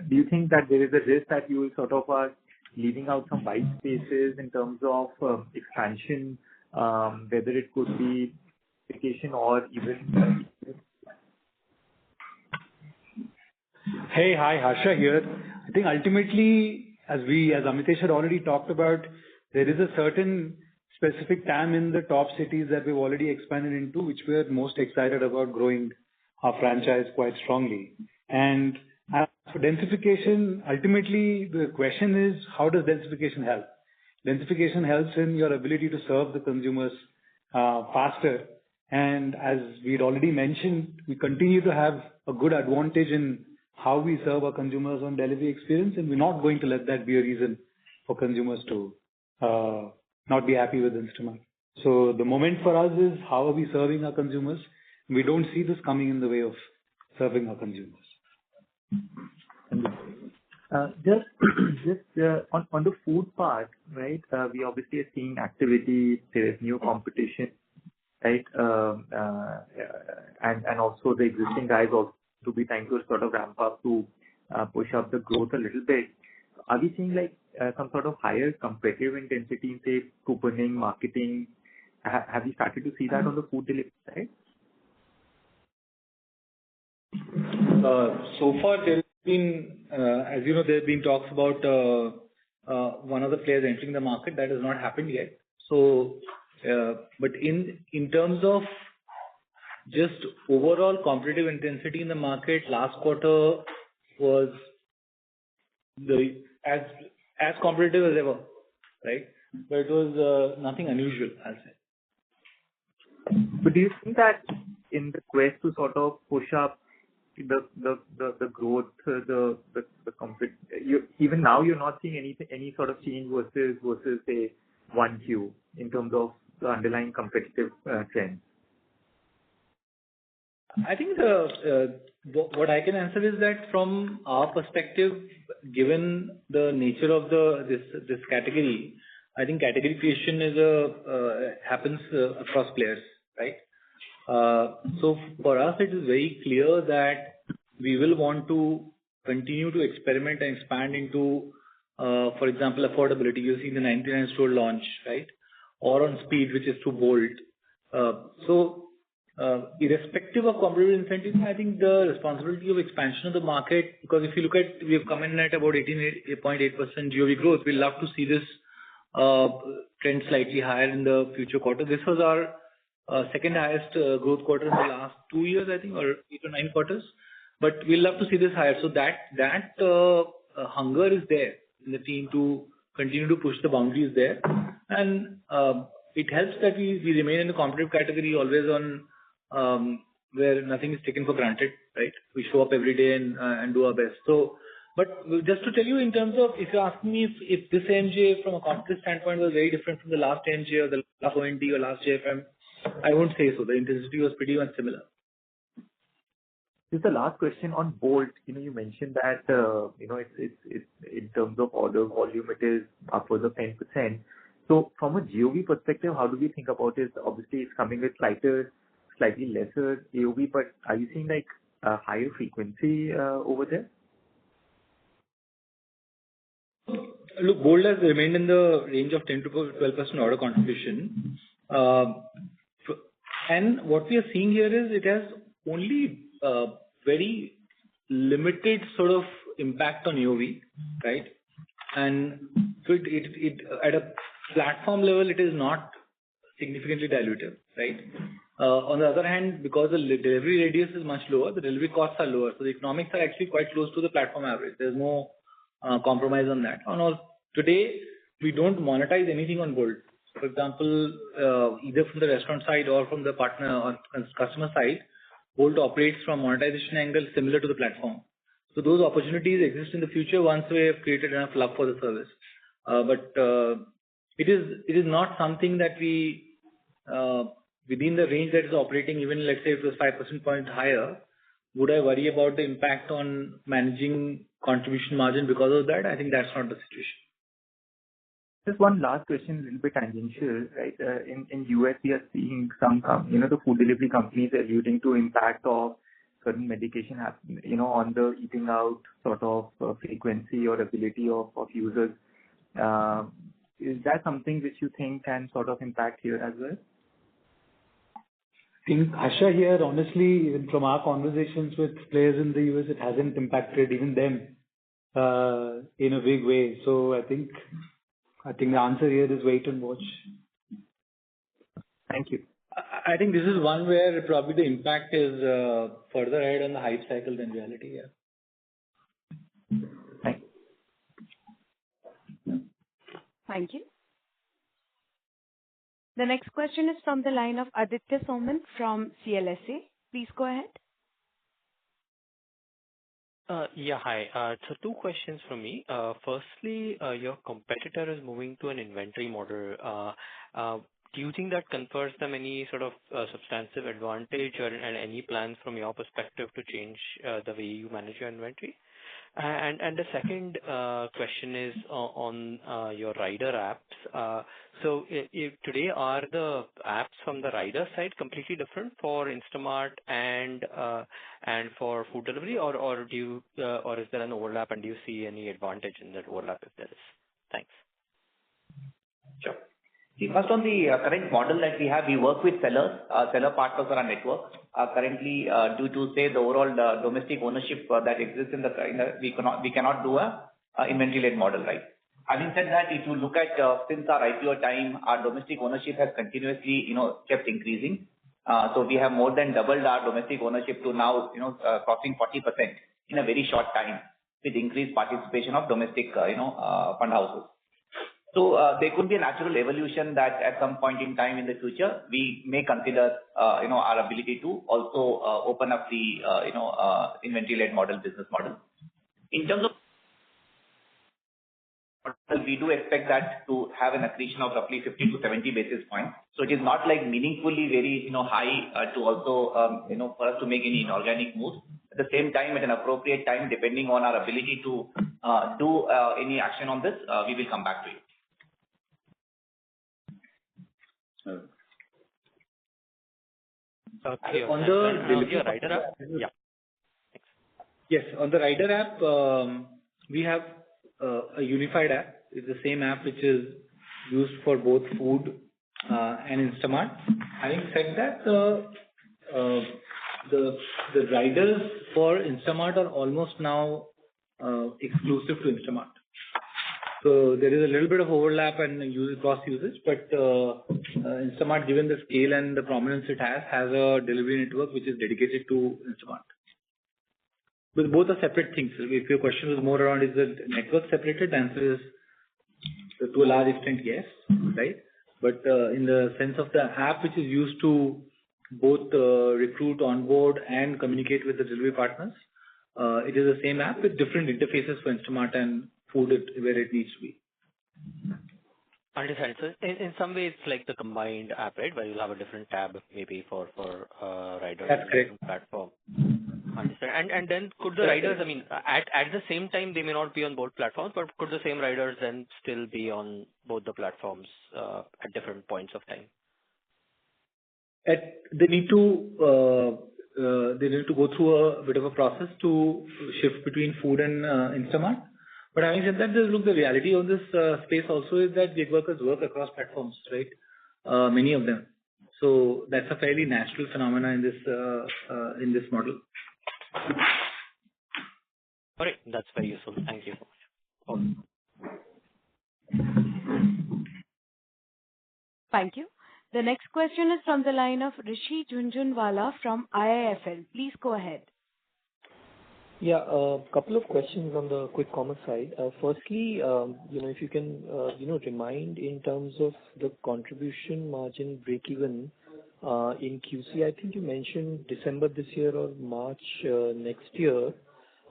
do you think that there is a risk that you sort of are leaving out some white spaces in terms of expansion, whether it could be application or even Hey, hi, Harsha here. I think ultimately, as Amitesh had already talked about, there is a certain specific TAM in the top cities that we've already expanded into, which we're most excited about growing our franchise quite strongly. And as for densification, ultimately the question is, how does densification help? Densification helps in your ability to serve the consumers faster. And as we'd already mentioned, we continue to have a good advantage in how we serve our consumers on delivery experience, and we're not going to let that be a reason for consumers to not be happy with Instamart. So the moment for us is how are we serving our consumers? We don't see this coming in the way of serving our consumers. Just on the food part, right? We obviously are seeing activity. There is new competition, right? And also the existing guys also to be trying to sort of ramp up to push up the growth a little bit. Are we seeing like some sort of higher competitive intensity in, say, couponing, marketing? Have you started to see that on the food delivery side? So far, there has been, as you know, there have been talks about one of the players entering the market. That has not happened yet. So, but in terms of just overall competitive intensity in the market, last quarter was as competitive as ever, right? But it was nothing unusual, I'll say. But do you think that in the quest to sort of push up the growth, even now you're not seeing any sort of change versus say 1Q in terms of the underlying competitive trends? I think what I can answer is that from our perspective, given the nature of this category, I think category creation happens across players, right? So for us, it is very clear that we will want to continue to experiment and expand into, for example, affordability. You've seen the 99 store launch, right? Or on speed, which is through Bolt. So irrespective of competitive incentives, I think the responsibility of expansion of the market, because if you look at, we have come in at about 18.8% GOV growth. We'd love to see this trend slightly higher in the future quarter. This was our second highest growth quarter in the last 2 years, I think, or 8 or 9 quarters. But we'd love to see this higher. So that hunger is there in the team to continue to push the boundaries there. And it helps that we remain in the competitive category always on where nothing is taken for granted, right? We show up every day and do our best. So, but just to tell you, in terms of, if you ask me if this AMJ from a competitive standpoint was very different from the last AMJ or the last OND or last JFM, I won't say so. The intensity was pretty much similar. Just the last question on Bolt. You mentioned that it's in terms of order volume, it is upwards of 10%. So from a GOV perspective, how do we think about it? Obviously, it's coming with slightly lesser AOV, but are you seeing like a higher frequency over there? Look, Bolt has remained in the range of 10 to 12% order contribution. And what we are seeing here is it has only very limited sort of impact on AOV, right? And so it at a platform level, it is not significantly dilutive, right? On the other hand, because the delivery radius is much lower, the delivery costs are lower. So the economics are actually quite close to the platform average. There's no compromise on that. Today, we don't monetize anything on Bolt. For example, either from the restaurant side or from the partner or customer side, Bolt operates from monetization angle similar to the platform. So those opportunities exist in the future once we have created enough love for the service. But it is not something that we within the range that is operating, even let's say it was 5% point higher, would I worry about the impact on managing contribution margin because of that? I think that's not the situation. Just one last question, a little bit tangential, right? In US, we are seeing some, the food delivery companies alluding to impact of certain medication, on the eating out sort of frequency or ability of users. Is that something which you think can sort of impact here as well? I think, Asha, here, honestly, even from our conversations with players in the US, it hasn't impacted even them in a big way. So I think the answer here is wait and watch. Thank you. I think this is one where probably the impact is further ahead on the hype cycle than reality. Yeah. Thank you. Thank you. The next question is from the line of Aditya Soman from CLSA. Please go ahead. Yeah, hi. So two questions from me. Firstly, your competitor is moving to an inventory model. Do you think that confers them any sort of substantive advantage or and any plans from your perspective to change the way you manage your inventory? And the second question is on your rider apps. So if today are the apps from the rider side completely different for Instamart and for food delivery, or do you or is there an overlap, and do you see any advantage in that overlap if there is? Thanks. Sure. See, first on the current model that we have, we work with sellers, seller partners on our network. Currently, due to say the overall domestic ownership that exists in the we cannot do a inventory-led model, right? Having said that, if you look at since our IPO time, our domestic ownership has continuously kept increasing. So we have more than doubled our domestic ownership to now crossing 40% in a very short time with increased participation of domestic fund houses. So there could be a natural evolution that at some point in time in the future, we may consider, our ability to also open up the, inventory-led model, business model. In terms of, we do expect that to have an accretion of roughly 50 to 70 basis points. So it is not like meaningfully very, high to also, for us to make any inorganic moves. At the same time, at an appropriate time, depending on our ability to do any action on this, we will come back to you. On the delivery rider app? Yeah. Yes, on the rider app, we have a unified app. It's the same app which is used for both food and Instamart. Having said that, the riders for Instamart are almost now exclusive to Instamart. So there is a little bit of overlap and cross usage, but Instamart, given the scale and the prominence it has a delivery network which is dedicated to Instamart. But both are separate things. If your question was more around is the network separated, the answer is to a large extent yes, right? But in the sense of the app which is used to both recruit, onboard, and communicate with the delivery partners, it is the same app with different interfaces for Instamart and food where it needs to be. Understand. So in some ways, it's like the combined app, right? Where you'll have a different tab maybe for riders. That's correct. Platform. Understand. And then could the riders, I mean, at the same time, they may not be on both platforms, but could the same riders then still be on both the platforms at different points of time? They need to go through a bit of a process to shift between food and Instamart. But having said that, look, the reality of this space also is that gig workers work across platforms, right? Many of them. So that's a fairly natural phenomena in this model. All right, that's very useful. Thank you so much. Thank you. The next question is from the line of Rishi Jhunjhunwala from IIFL. Please go ahead. Yeah, a couple of questions on the quick commerce side. Firstly, if you can, remind in terms of the contribution margin break-even in QC. I think you mentioned December this year or March next year.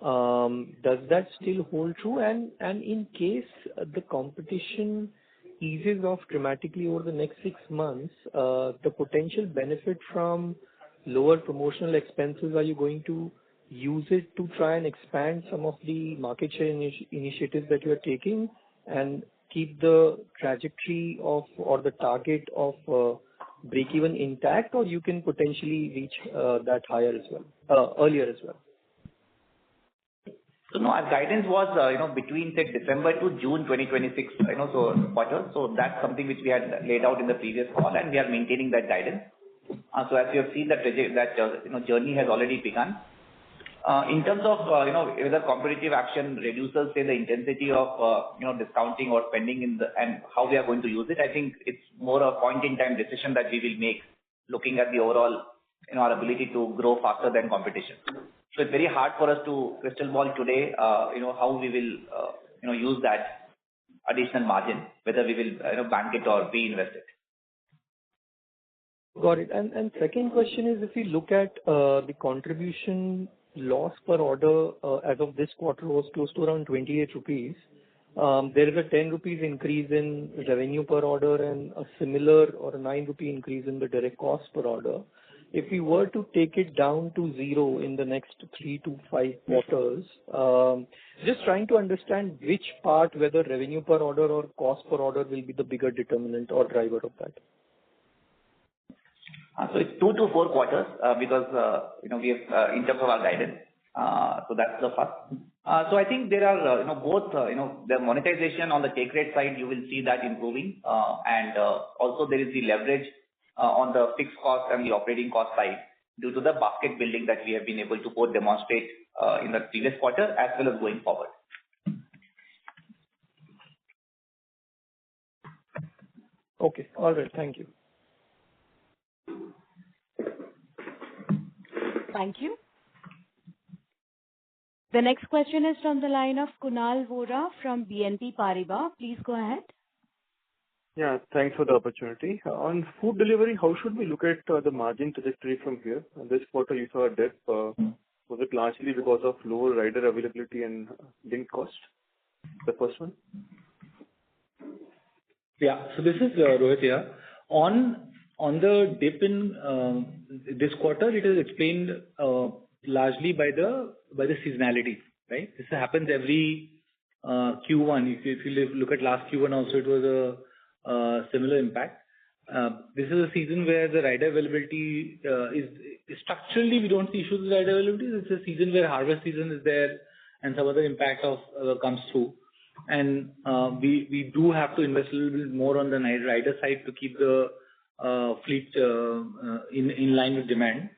Does that still hold true? And in case the competition eases off dramatically over the next 6 months, the potential benefit from lower promotional expenses, are you going to use it to try and expand some of the market share initiatives that you are taking and keep the trajectory of or the target of break-even intact, or you can potentially reach that higher as well, earlier as well? So no, our guidance was, between say December to June 2026, so quarter. So that's something which we had laid out in the previous call, and we are maintaining that guidance. So as you have seen, that journey has already begun. In terms of, whether competitive action reduces, say, the intensity of, discounting or spending and how we are going to use it, I think it's more a point-in-time decision that we will make, looking at the overall, our ability to grow faster than competition. So it's very hard for us to crystal ball today, how we will, use that additional margin, whether we will, bank it or reinvest it. Got it. And second question is, if you look at the contribution loss per order as of this quarter was close to around 28 rupees. There is a 10 rupees increase in revenue per order and a similar or a 9 rupee increase in the direct cost per order. If we were to take it down to zero in the next 3 to 5 quarters, just trying to understand which part, whether revenue per order or cost per order, will be the bigger determinant or driver of that. So it's 2 to 4 quarters because we have in terms of our guidance. So that's the first. So I think there are both the monetization on the take rate side, you will see that improving, and also there is the leverage on the fixed cost and the operating cost side due to the basket building that we have been able to both demonstrate in the previous quarter as well as going forward. Okay. All right. Thank you. Thank you. The next question is from the line of Kunal Vora from BNP Paribas. Please go ahead. Yeah, thanks for the opportunity. On food delivery, how should we look at the margin trajectory from here? This quarter, you saw a dip. Was it largely because of lower rider availability and link cost? The first one. Yeah. So this is Rohit here. On the dip in this quarter, it is explained largely by the seasonality, right? This happens every Q1. If you look at last Q1 also, it was a similar impact. This is a season where the rider availability is structurally, we don't see issues with rider availability. It's a season where harvest season is there and some other impact comes through. And we do have to invest a little bit more on the rider side to keep the fleet in line with demand.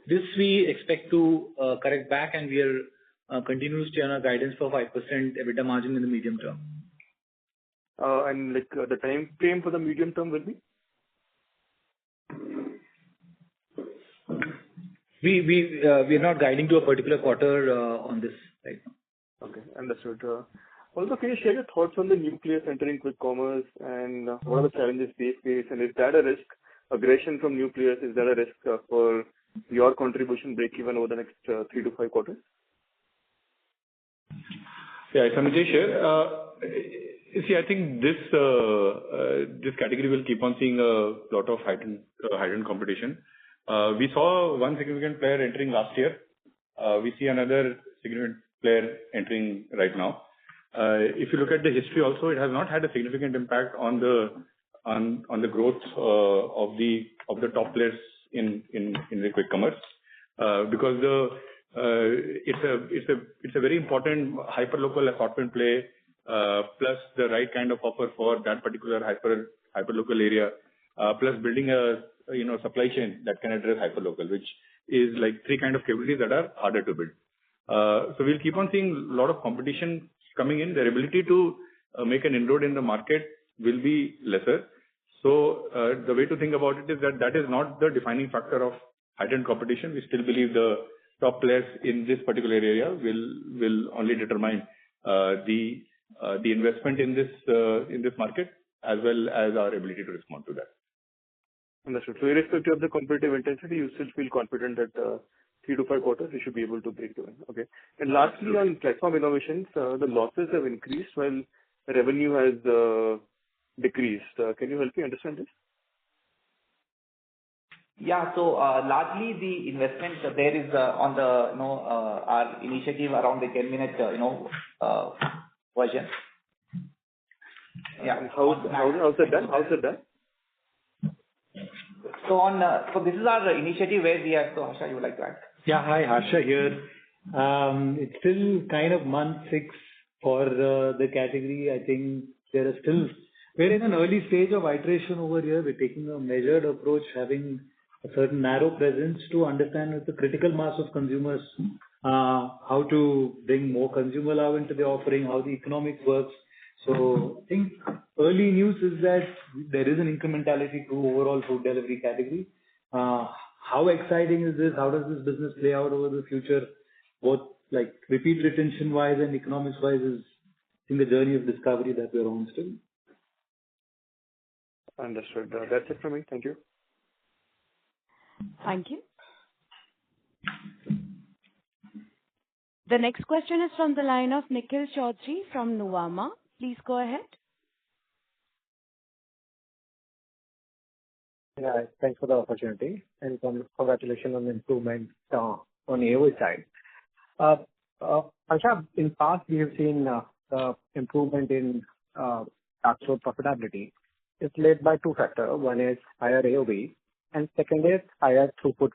This we expect to correct back, and we are continuing to stay on our guidance for 5% EBITDA margin in the medium term. And the time frame for the medium term will be? We are not guiding to a particular quarter on this right now. Okay, understood. Also, can you share your thoughts on the new players entering quick commerce and what are the challenges they face, and is that a risk? Aggression from new players, is that a risk for your contribution break even over the next 3 to 5 quarters? Yeah, Sanjay here. See, I think this category will keep on seeing a lot of heightened competition. We saw one significant player entering last year. We see another significant player entering right now. If you look at the history also, it has not had a significant impact on the growth of the top players in the quick commerce because it's a very important hyperlocal assortment play plus the right kind of offer for that particular hyperlocal area plus building a supply chain that can address hyperlocal, which is like 3 kind of capabilities that are harder to build. So we'll keep on seeing a lot of competition coming in. Their ability to make an inroad in the market will be lesser. So the way to think about it is that is not the defining factor of heightened competition. We still believe the top players in this particular area will only determine the investment in this market as well as our ability to respond to that. Understood. So irrespective of the competitive intensity, you still feel confident that 3 to 5 quarters you should be able to break even. Okay. And lastly, on platform innovations, the losses have increased while revenue has decreased. Can you help me understand this? Yeah. So largely the investment there is on the our initiative around the 10-minute version. Yeah. And how's it done? How's it done? So this is our initiative where we have. So Harsha, you would like to add? Yeah. Hi, Harsha here. It's still kind of month 6 for the category. I think we're in an early stage of iteration over here. We're taking a measured approach, having a certain narrow presence to understand with the critical mass of consumers, how to bring more consumer love into the offering, how the economics works. So I think early news is that there is an incrementality to overall food delivery category. How exciting is this? How does this business play out over the future? Both like repeat retention wise and economics wise is in the journey of discovery that we're on still. Understood. That's it from me. Thank you. Thank you. The next question is from the line of Nikhil Chaudhary from Nuvama. Please go ahead. Yeah, thanks for the opportunity, and congratulations on the improvement on AOV side. Harsha, in past, we have seen the improvement in dark store profitability. It's led by two factors. One is higher AOV, and second is higher throughput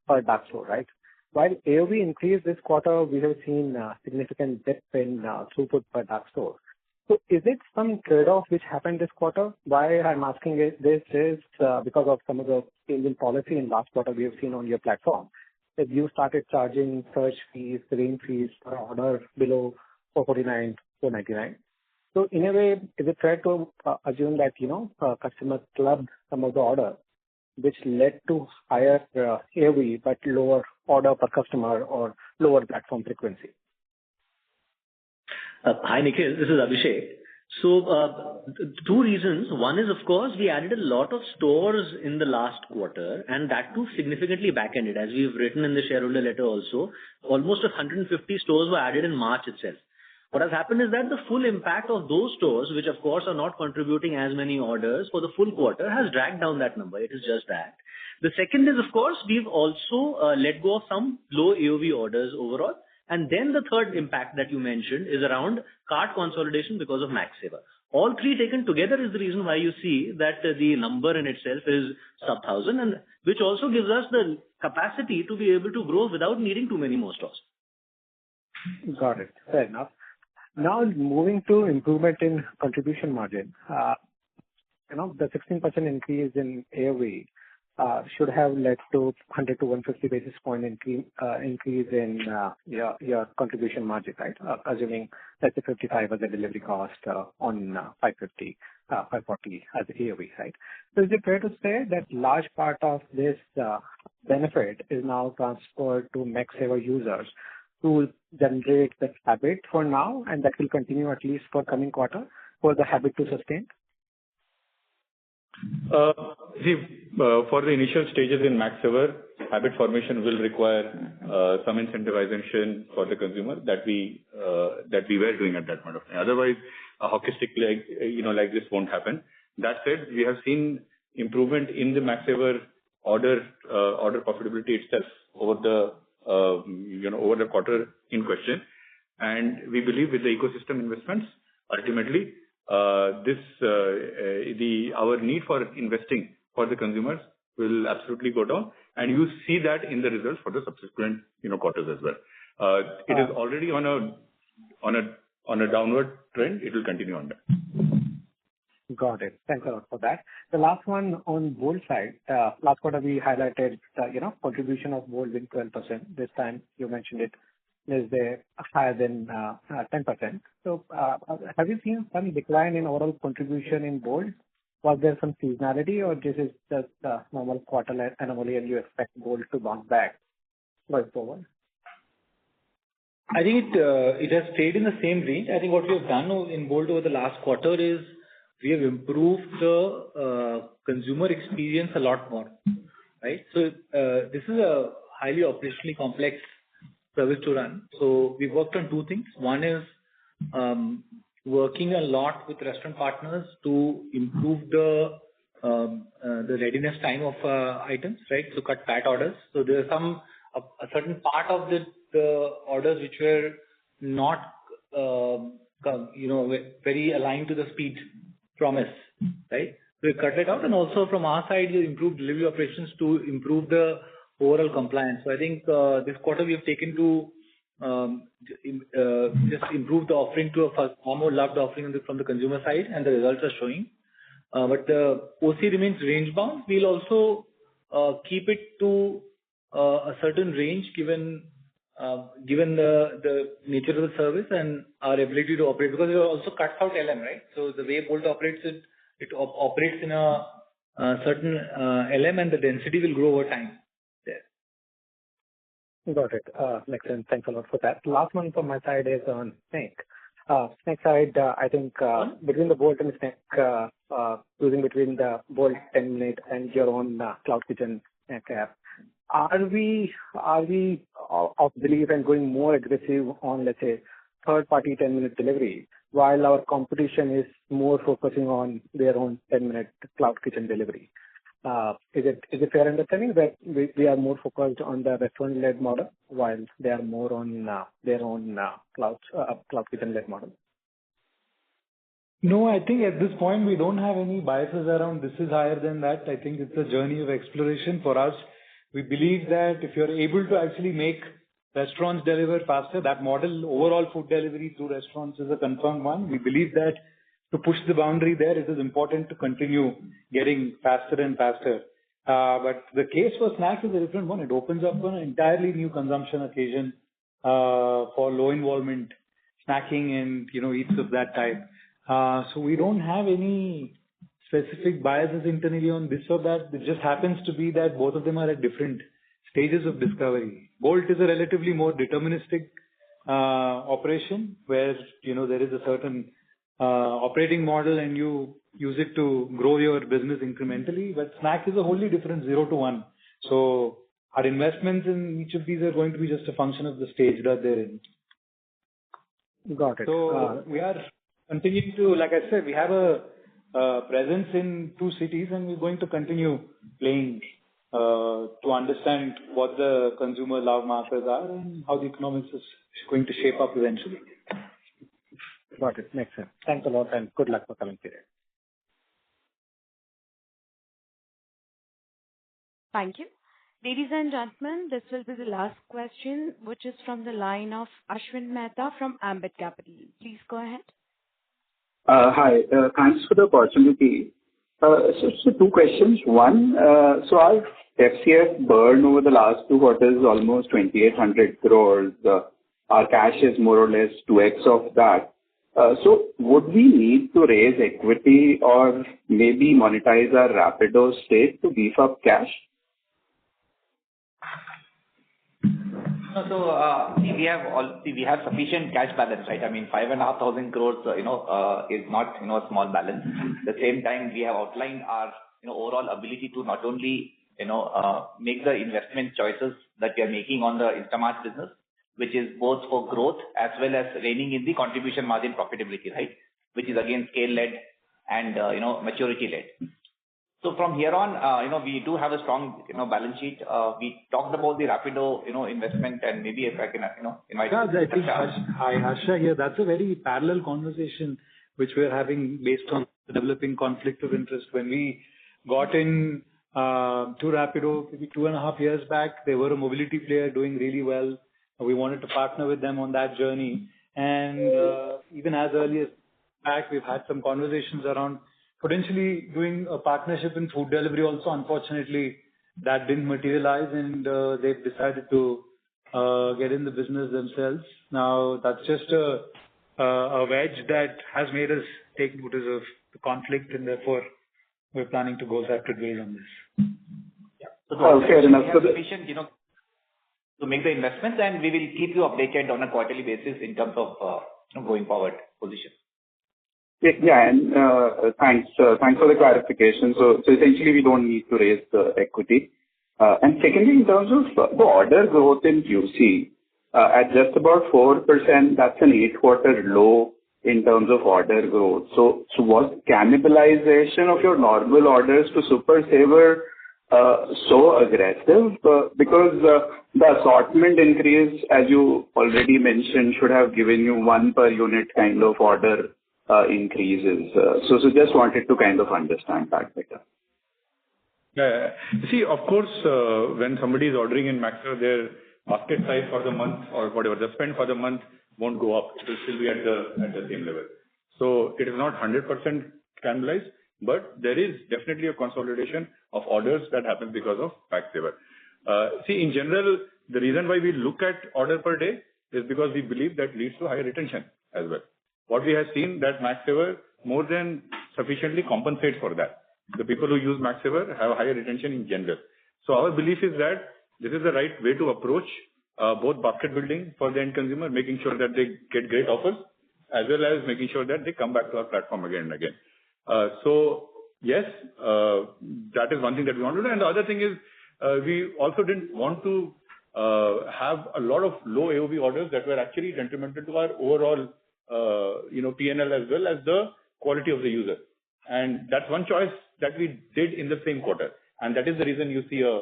per dark store, right? While AOV increased this quarter, we have seen significant dip in throughput per dark store. So is it some trade-off which happened this quarter? Why I'm asking this is because of some of the change in policy in last quarter we have seen on your platform, that you started charging search fees, range fees per order below 449, 499. So in a way, is it fair to assume that, customers clubbed some of the order, which led to higher AOV but lower order per customer or lower platform frequency? Hi, Nikhil. This is Abhishek. So, two reasons. One is, of course, we added a lot of stores in the last quarter, and that too significantly back-ended. As we've written in the shareholder letter also, almost 150 stores were added in March itself. What has happened is that the full impact of those stores, which of course are not contributing as many orders for the full quarter, has dragged down that number. It is just that. The second is, of course, we've also let go of some low AOV orders overall. And then the third impact that you mentioned is around cart consolidation because of Max Saver. All three taken together is the reason why you see that the number in itself is sub 1,000, and which also gives us the capacity to be able to grow without needing too many more stores. Got it. Fair enough. Now moving to improvement in contribution margin. The 16% increase in AOV should have led to 100 to 150 basis point increase in your contribution margin, right? Assuming let's say 55 as a delivery cost on 550, 540 as a AOV, right? So is it fair to say that large part of this benefit is now transferred to Max Saver users to generate the habit for now, and that will continue at least for coming quarter for the habit to sustain? For the initial stages in Max Saver, habit formation will require some incentivization for the consumer that we were doing at that point of time. Otherwise, a hockey stick like this won't happen. That said, we have seen improvement in the Max Saver order profitability itself over the quarter in question, and we believe with the ecosystem investments, ultimately, our need for investing for the consumers will absolutely go down, and you see that in the results for the subsequent quarters as well. It is already on a downward trend. It will continue on that. Got it. Thanks a lot for that. The last one on Bolt side. Last quarter we highlighted contribution of Bolt in 12%. This time you mentioned it is there higher than 10%. So have you seen some decline in overall contribution in Bolt? Was there some seasonality, or this is just the normal quarterly anomaly and you expect Bolt to bounce back going forward? I think it has stayed in the same range. I think what we have done in Bolt over the last quarter is we have improved the consumer experience a lot more, right? So this is a highly operationally complex service to run. So we worked on two things. One is working a lot with restaurant partners to improve the readiness time of items, right? So cut fat orders. So there are a certain part of the orders which were not very aligned to the speed promise, right? So we cut it out, and also from our side, we improved delivery operations to improve the overall compliance. So I think this quarter we have taken to just improve the offering to a far more loved offering from the consumer side, and the results are showing. But the OC remains range bound. We'll also keep it to a certain range given the nature of the service and our ability to operate, because it also cuts out LM, right? So the way Bolt operates, it operates in a certain LM, and the density will grow over time. Got it. Makes sense. Thanks a lot for that. Last one from my side is on Snake. Snake side, I think between the Bolt and Snake, using between the Bolt 10-minute and your own Cloud Kitchen app, are we of belief and going more aggressive on, let's say, third-party 10-minute delivery, while our competition is more focusing on their own 10-minute cloud kitchen delivery. Is it fair understanding that we are more focused on the restaurant-led model while they are more on their own cloud kitchen-led model? No, I think at this point we don't have any biases around this is higher than that. I think it's a journey of exploration for us. We believe that if you're able to actually make restaurants deliver faster, that model, overall food delivery through restaurants, is a confirmed one. We believe that to push the boundary there, it is important to continue getting faster and faster. But the case for snacks is a different one. It opens up an entirely new consumption occasion for low involvement snacking and eats of that type. So we don't have any specific biases internally on this or that. It just happens to be that both of them are at different stages of discovery. Bolt is a relatively more deterministic operation where there is a certain operating model and you use it to grow your business incrementally. But snack is a wholly different 0 to 1. So our investments in each of these are going to be just a function of the stage that they're in. Got it. So we are continuing to, like I said, we have a presence in 2 cities and we're going to continue playing to understand what the consumer love markers are and how the economics is going to shape up eventually. Got it. Makes sense. Thanks a lot and good luck for coming period. Thank you. Ladies and gentlemen, this will be the last question, which is from the line of Ashwin Mehta from Ambit Capital. Please go ahead. Hi. Thanks for the opportunity. So 2 questions. One, so our FCF burn over the last 2 quarters is almost 2,800 crores. Our cash is more or less 2x of that. So would we need to raise equity or maybe monetize our Rapido stake to beef up cash? So we have sufficient cash balance, right? I mean, 5,500 crores, is not a small balance. At the same time, we have outlined our overall ability to not only make the investment choices that we are making on the Instamart business, which is both for growth as well as reining in the contribution margin profitability, right? Which is again scale-led and maturity-led. So from here on, we do have a strong balance sheet. We talked about the Rapido investment, and maybe if I can invite. Yeah, I think Harsha here. That's a very parallel conversation which we're having based on the developing conflict of interest. When we got in to Rapido maybe 2.5 years back, they were a mobility player doing really well. We wanted to partner with them on that journey, and even as early as back, we've had some conversations around potentially doing a partnership in food delivery also. Unfortunately, that didn't materialize and they've decided to get in the business themselves. Now, that's just a wedge that has made us take notice of the conflict and therefore we're planning to go separate ways on this. Yeah. So fair enough. We have sufficient, to make the investments and we will keep you updated on a quarterly basis in terms of going forward position. Yeah, and thanks for the clarification. So essentially, we don't need to raise the equity. And secondly, in terms of the order growth in QC, at just about 4%, that's an 8-quarter low in terms of order growth. So was cannibalization of your normal orders to Super Saver so aggressive? Because the assortment increase, as you already mentioned, should have given you 1 per unit kind of order increases. So just wanted to kind of understand that better. Yeah. See, of course, when somebody is ordering in Maxer, their basket size for the month or whatever, the spend for the month won't go up. It will still be at the same level. So it is not 100% cannibalized, but there is definitely a consolidation of orders that happens because of Maxsaver. See, in general, the reason why we look at order per day is because we believe that leads to higher retention as well. What we have seen that Maxsaver more than sufficiently compensates for that. The people who use Maxsaver have higher retention in general. So our belief is that this is the right way to approach both basket building for the end consumer, making sure that they get great offers, as well as making sure that they come back to our platform again and again. So yes, that is one thing that we want to do. And the other thing is we also didn't want to have a lot of low AOV orders that were actually detrimental to our overall, P&L as well as the quality of the user. And that's one choice that we did in the same quarter. And that is the reason you see a,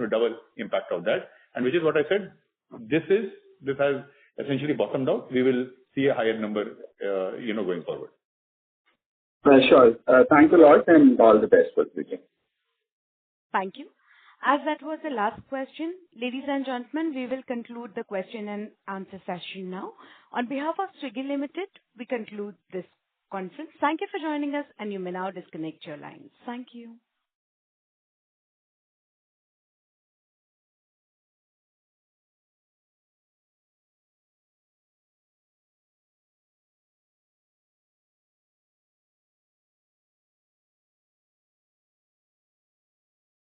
double impact of that. And which is what I said, this has essentially bottomed out. We will see a higher number, going forward. Sure. Thanks a lot and all the best for the future. Thank you. As that was the last question, ladies and gentlemen, we will conclude the question and answer session now. On behalf of Swiggy Limited, we conclude this conference. Thank you for joining us, and you may now disconnect your lines. Thank you.